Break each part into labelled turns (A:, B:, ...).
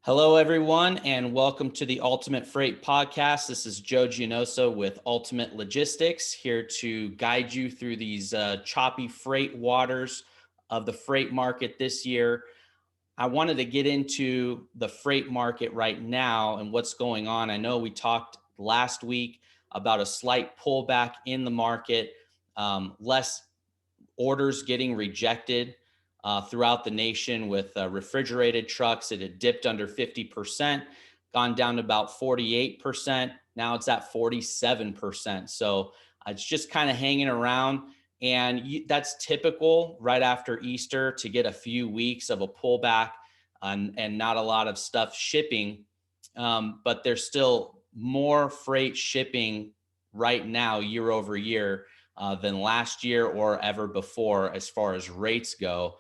A: Hello, everyone, and welcome to the Ultimate Freight Podcast. This is Joe Gianoso with Ultimate Logistics, here to guide you through these choppy freight waters of the freight market this year. I wanted to get into the freight market right now and what's going on. I know we talked last week about a slight pullback in the market, less orders getting rejected throughout the nation with refrigerated trucks. It had dipped under 50%, gone down to about 48%. Now it's at 47%. So it's just kind of hanging around. And that's typical right after Easter to get a few weeks of a pullback and not a lot of stuff shipping. But there's still more freight shipping right now, year over year, than last year or ever before as far as rates go.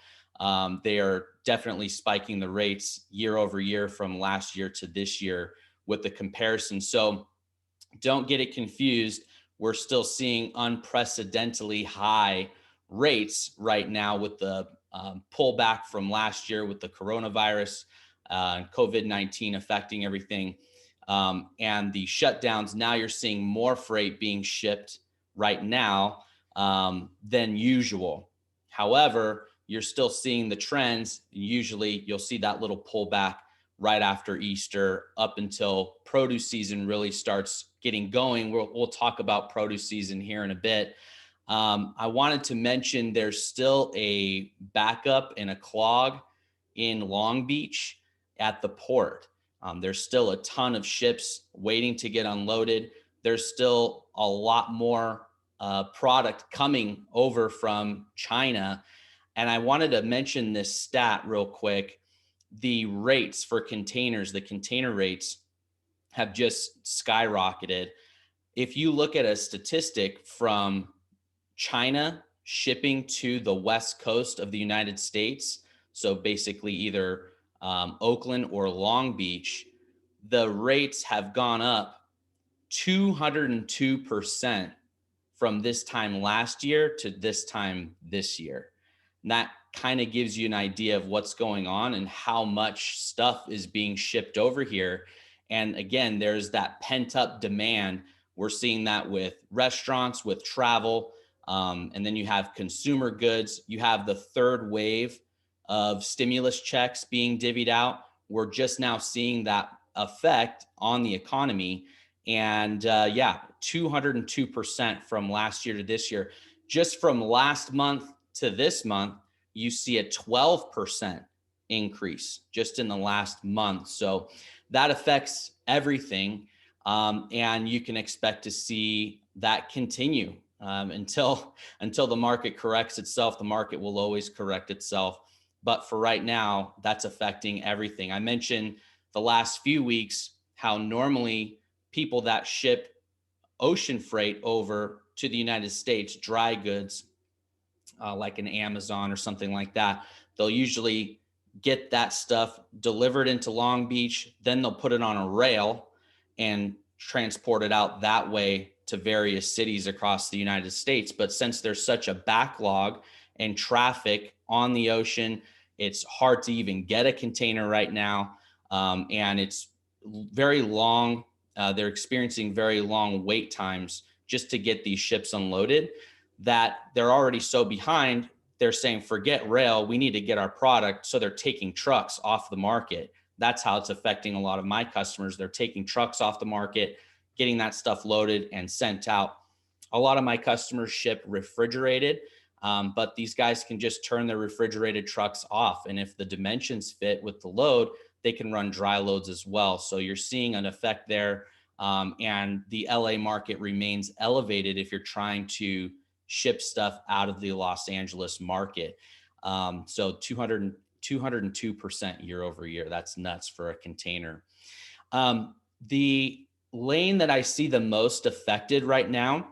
A: They are definitely spiking the rates year over year from last year to this year with the comparison. So don't get it confused. We're still seeing unprecedentedly high rates right now with the pullback from last year with the coronavirus and COVID-19 affecting everything. And the shutdowns. Now you're seeing more freight being shipped right now than usual. However, you're still seeing the trends. Usually you'll see that little pullback right after Easter up until produce season really starts getting going. We'll talk about produce season here in a bit. I wanted to mention there's still a backup and a clog in Long Beach at the port. There's still a ton of ships waiting to get unloaded. There's still a lot more product coming over from China. And I wanted to mention this stat real quick. The rates for containers, the container rates have just skyrocketed. If you look at a statistic from China shipping to the West Coast of the United States, so basically either Oakland or Long Beach, the rates have gone up 202% from this time last year to this time this year. And that kind of gives you an idea of what's going on and how much stuff is being shipped over here. And again, there's that pent up demand. We're seeing that with restaurants, with travel, and then you have consumer goods. You have the third wave of stimulus checks being divvied out. We're just now seeing that effect on the economy. And 202% from last year to this year. Just from last month to this month, you see a 12% increase just in the last month. So that affects everything. And you can expect to see that continue until the market corrects itself. The market will always correct itself. But for right now, that's affecting everything. I mentioned the last few weeks how normally people that ship ocean freight over to the United States, dry goods, like an Amazon or something like that, they'll usually get that stuff delivered into Long Beach. Then they'll put it on a rail and transport it out that way to various cities across the United States. But since there's such a backlog and traffic on the ocean, it's hard to even get a container right now. And it's very long. They're experiencing very long wait times just to get these ships unloaded, that they're already so behind. They're saying, forget rail, we need to get our product. So they're taking trucks off the market. That's how it's affecting a lot of my customers. They're taking trucks off the market, getting that stuff loaded and sent out. A lot of my customers ship refrigerated, but these guys can just turn their refrigerated trucks off. And if the dimensions fit with the load, they can run dry loads as well. So you're seeing an effect there. And the LA market remains elevated if you're trying to ship stuff out of the Los Angeles market. So 202% year over year. That's nuts for a container. The lane that I see the most affected right now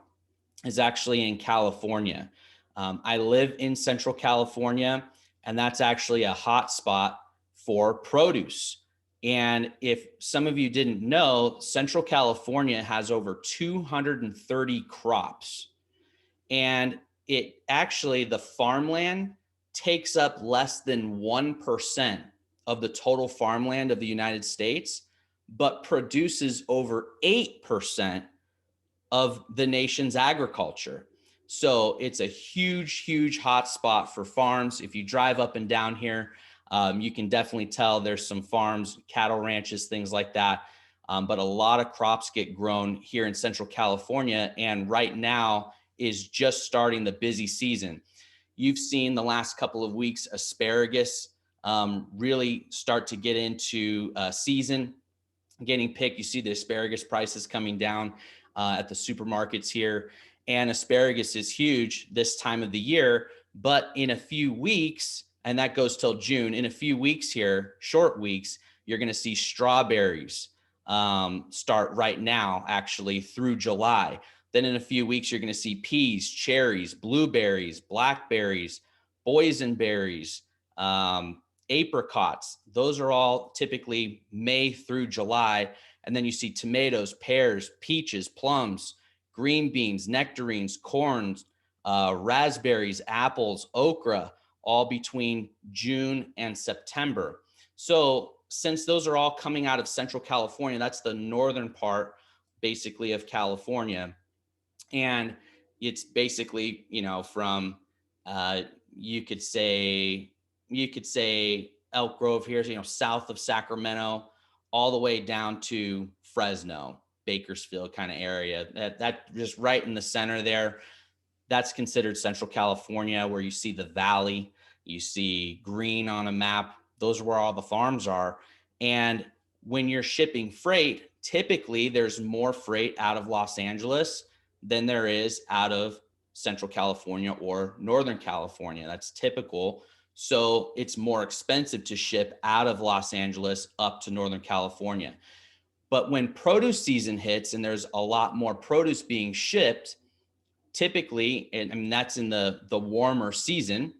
A: is actually in California. I live in Central California, and that's actually a hot spot for produce. And if some of you didn't know, Central California has over 230 crops. And it actually, the farmland takes up less than 1% of the total farmland of the United States, but produces over 8% of the nation's agriculture. So it's a huge, huge hot spot for farms. If you drive up and down here, you can definitely tell there's some farms, cattle ranches, things like that. But a lot of crops get grown here in Central California. And right now is just starting the busy season. You've seen the last couple of weeks asparagus really start to get into season, getting picked. You see the asparagus prices coming down at the supermarkets here. And asparagus is huge this time of the year. But in a few weeks, and that goes till June, in a few weeks here, short weeks, you're going to see strawberries start right now, actually through July. Then in a few weeks, you're going to see peas, cherries, blueberries, blackberries, boysenberries, apricots. Those are all typically May through July. And then you see tomatoes, pears, peaches, plums, green beans, nectarines, corns, raspberries, apples, okra, all between June and September. So since those are all coming out of Central California, that's the northern part basically of California. And it's basically, from you could say Elk Grove here, south of Sacramento, all the way down to Fresno, Bakersfield kind of area. That just right in the center there. That's considered Central California, where you see the valley, you see green on a map. Those are where all the farms are. And when you're shipping freight, typically there's more freight out of Los Angeles than there is out of Central California or Northern California. That's typical. So it's more expensive to ship out of Los Angeles up to Northern California. But when produce season hits and there's a lot more produce being shipped, typically, and that's in the warmer season,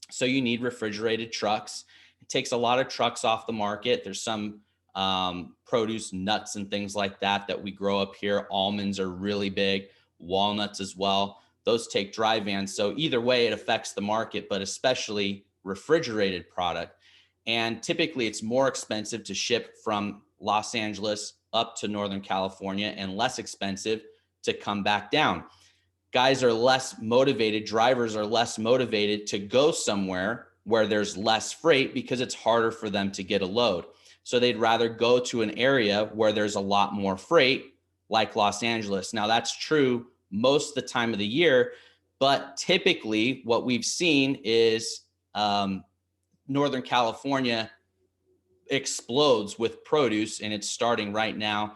A: so you need refrigerated trucks. It takes a lot of trucks off the market. There's some produce, nuts and things like that we grow up here. Almonds are really big, walnuts as well. Those take dry vans. So either way, it affects the market, but especially refrigerated product. And typically it's more expensive to ship from Los Angeles up to Northern California and less expensive to come back down. Guys are less motivated, drivers are less motivated to go somewhere where there's less freight because it's harder for them to get a load. So they'd rather go to an area where there's a lot more freight, like Los Angeles. Now that's true most of the time of the year, but typically what we've seen is Northern California explodes with produce, and it's starting right now.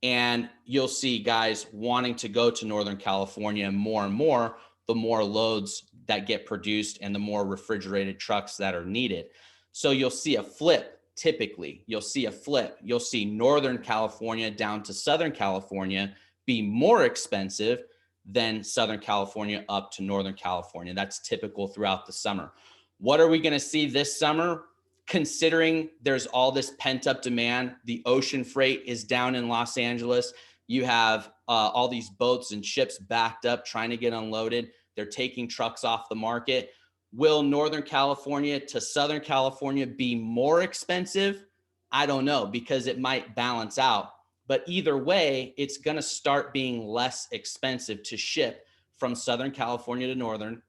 A: And you'll see guys wanting to go to Northern California more and more, the more loads that get produced and the more refrigerated trucks that are needed. So you'll see a flip. Typically, you'll see a flip. You'll see Northern California down to Southern California be more expensive than Southern California up to Northern California. That's typical throughout the summer. What are we going to see this summer? Considering there's all this pent up demand, the ocean freight is down in Los Angeles. You have all these boats and ships backed up trying to get unloaded. They're taking trucks off the market. Will Northern California to Southern California be more expensive? I don't know, because it might balance out. But either way, it's going to start being less expensive to ship from Southern California to Northern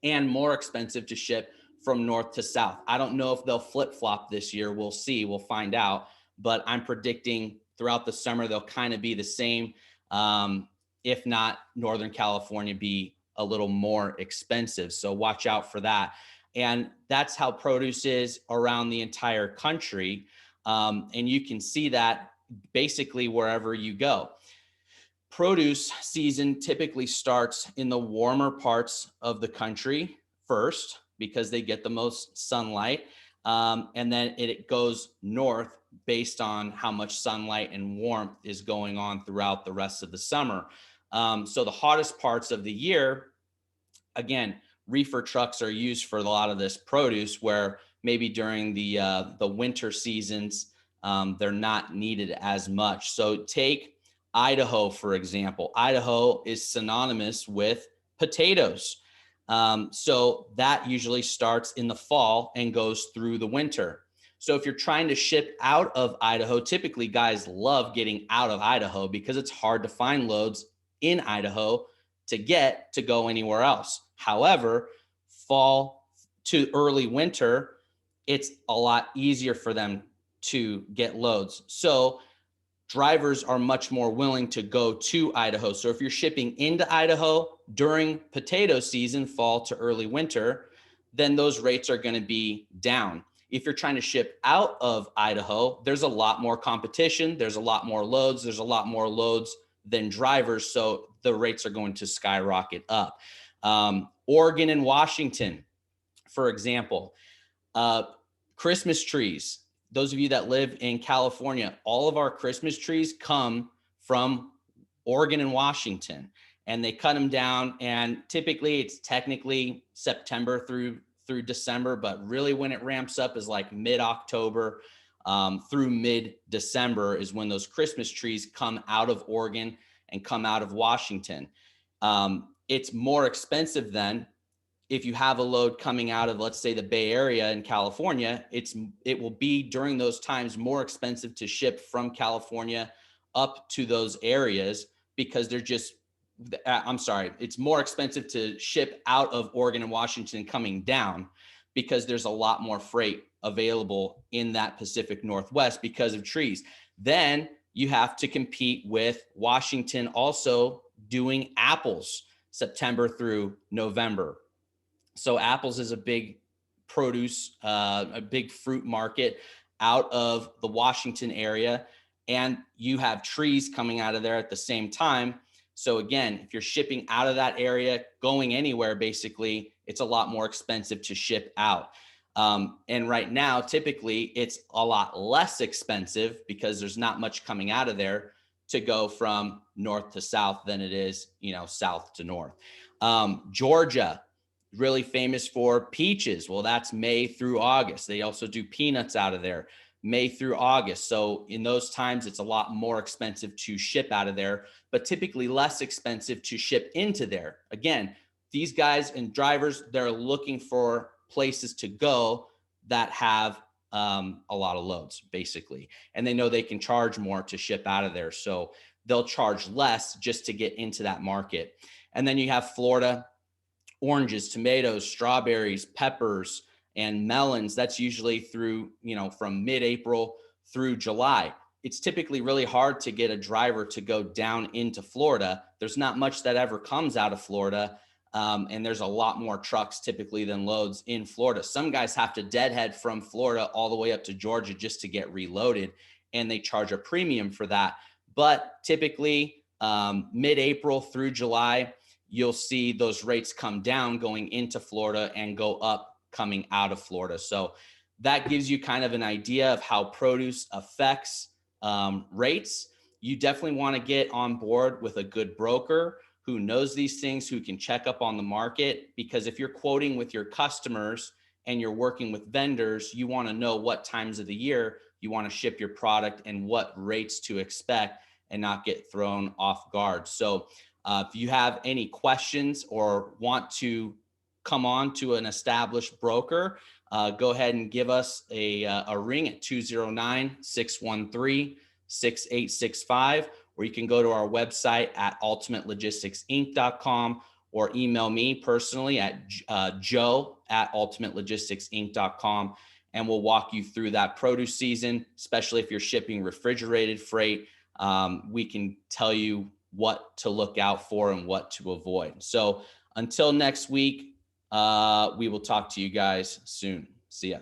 A: and more expensive to ship from north to south. I don't know if they'll flip-flop this year. We'll see. We'll find out. But I'm predicting throughout the summer, they'll kind of be the same. If not, Northern California be a little more expensive. So watch out for that. And that's how produce is around the entire country. And you can see that basically wherever you go. Produce season typically starts in the warmer parts of the country first, because they get the most sunlight. And then it goes north based on how much sunlight and warmth is going on throughout the rest of the summer. So the hottest parts of the year, again, reefer trucks are used for a lot of this produce, where maybe during the winter seasons, they're not needed as much. So take Idaho, for example. Idaho is synonymous with potatoes. So that usually starts in the fall and goes through the winter. So if you're trying to ship out of Idaho, typically guys love getting out of Idaho because it's hard to find loads in Idaho to get to go anywhere else. However, fall to early winter, it's a lot easier for them to get loads. So drivers are much more willing to go to Idaho. So if you're shipping into Idaho during potato season, fall to early winter, then those rates are going to be down. If you're trying to ship out of Idaho, there's a lot more competition. There's a lot more loads. There's a lot more loads than drivers. So the rates are going to skyrocket up. Oregon and Washington, for example, Christmas trees. Those of you that live in California, all of our Christmas trees come from Oregon and Washington, and they cut them down. And typically it's technically September through December, but really when it ramps up is like mid-October through mid-December is when those Christmas trees come out of Oregon and come out of Washington. It's more expensive then. If you have a load coming out of, let's say, the Bay Area in California, it will be during those times more expensive to ship from California up to those areas because they're just, it's more expensive to ship out of Oregon and Washington coming down because there's a lot more freight available in that Pacific Northwest because of trees. Then you have to compete with Washington also doing apples September through November. So apples is a big produce, a big fruit market out of the Washington area. And you have trees coming out of there at the same time. So again, if you're shipping out of that area, going anywhere, basically, it's a lot more expensive to ship out. And right now, typically, it's a lot less expensive because there's not much coming out of there to go from north to south than it is, south to north. Georgia, really famous for peaches. Well, that's May through August. They also do peanuts out of there, May through August. So in those times, it's a lot more expensive to ship out of there, but typically less expensive to ship into there. Again, these guys and drivers, they're looking for places to go that have a lot of loads, basically. And they know they can charge more to ship out of there. So they'll charge less just to get into that market. And then you have Florida, oranges, tomatoes, strawberries, peppers, and melons. That's usually through, from mid-April through July. It's typically really hard to get a driver to go down into Florida. There's not much that ever comes out of Florida. And there's a lot more trucks typically than loads in Florida. Some guys have to deadhead from Florida all the way up to Georgia just to get reloaded, and they charge a premium for that. But typically mid-April through July, you'll see those rates come down going into Florida and go up coming out of Florida. So that gives you kind of an idea of how produce affects rates. You definitely want to get on board with a good broker who knows these things, who can check up on the market, because if you're quoting with your customers and you're working with vendors, you want to know what times of the year you want to ship your product and what rates to expect and not get thrown off guard. So if you have any questions or want to come on to an established broker, go ahead and give us a ring at 209-613-6865, or you can go to our website at ultimatelegisticsInc.com or email me personally at joe@ultimatelegisticsInc.com, and we'll walk you through that produce season, especially if you're shipping refrigerated freight. We can tell you what to look out for and what to avoid. So until next week, we will talk to you guys soon. See ya.